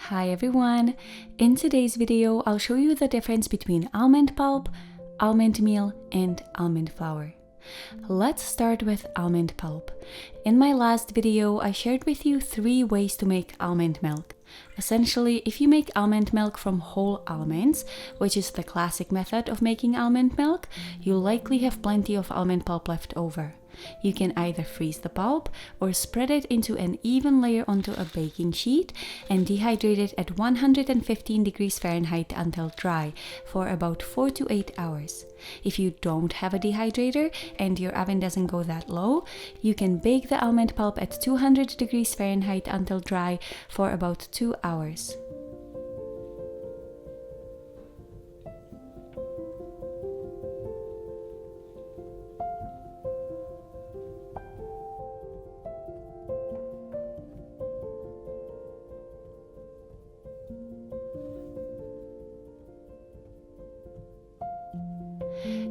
Hi everyone! In today's video, I'll show you the difference between almond pulp, almond meal, and almond flour. Let's start with almond pulp. In my last video, I shared with you 3 ways to make almond milk. Essentially, if you make almond milk from whole almonds, which is the classic method of making almond milk, you'll likely have plenty of almond pulp left over. You can either freeze the pulp or spread it into an even layer onto a baking sheet and dehydrate it at 115 degrees Fahrenheit until dry for about 4 to 8 hours. If you don't have a dehydrator and your oven doesn't go that low, you can bake the almond pulp at 200 degrees Fahrenheit until dry for about 2 hours.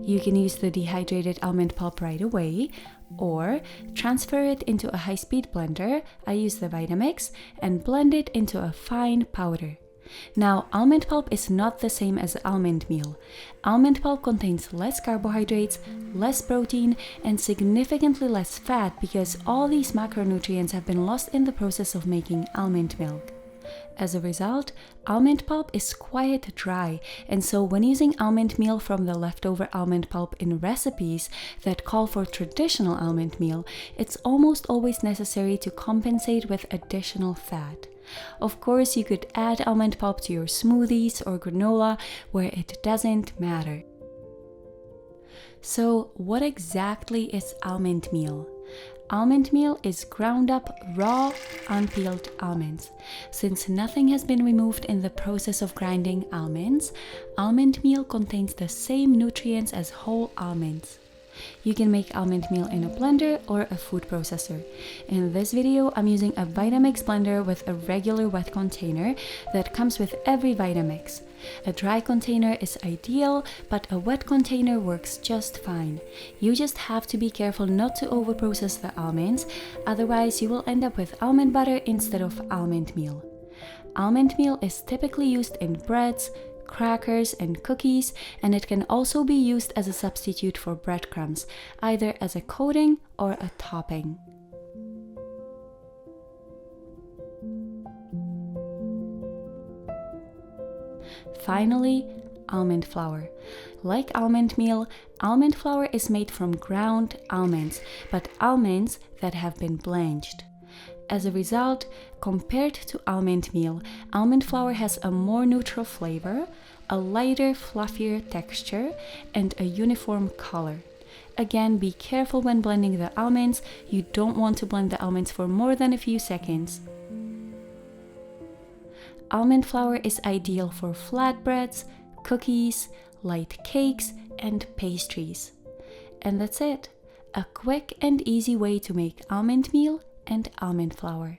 You can use the dehydrated almond pulp right away, or transfer it into a high-speed blender. I use the Vitamix and blend it into a fine powder. Now, almond pulp is not the same as almond meal. Almond pulp contains less carbohydrates, less protein, and significantly less fat because all these macronutrients have been lost in the process of making almond milk. As a result, almond pulp is quite dry, and so when using almond meal from the leftover almond pulp in recipes that call for traditional almond meal, it's almost always necessary to compensate with additional fat. Of course, you could add almond pulp to your smoothies or granola where it doesn't matter. So, what exactly is almond meal? Almond meal is ground up, raw, unpeeled almonds. Since nothing has been removed in the process of grinding almonds, almond meal contains the same nutrients as whole almonds. You can make almond meal in a blender or a food processor. In this video, I'm using a Vitamix blender with a regular wet container that comes with every Vitamix. A dry container is ideal, but a wet container works just fine. You just have to be careful not to overprocess the almonds, otherwise you will end up with almond butter instead of almond meal. Almond meal is typically used in breads, crackers, and cookies, and it can also be used as a substitute for breadcrumbs, either as a coating or a topping. Finally, almond flour. Like almond meal, almond flour is made from ground almonds, but almonds that have been blanched. As a result, compared to almond meal, almond flour has a more neutral flavor, a lighter, fluffier texture, and a uniform color. Again, be careful when blending the almonds. You don't want to blend the almonds for more than a few seconds. Almond flour is ideal for flatbreads, cookies, light cakes, and pastries. And that's it. A quick and easy way to make almond meal and almond flour.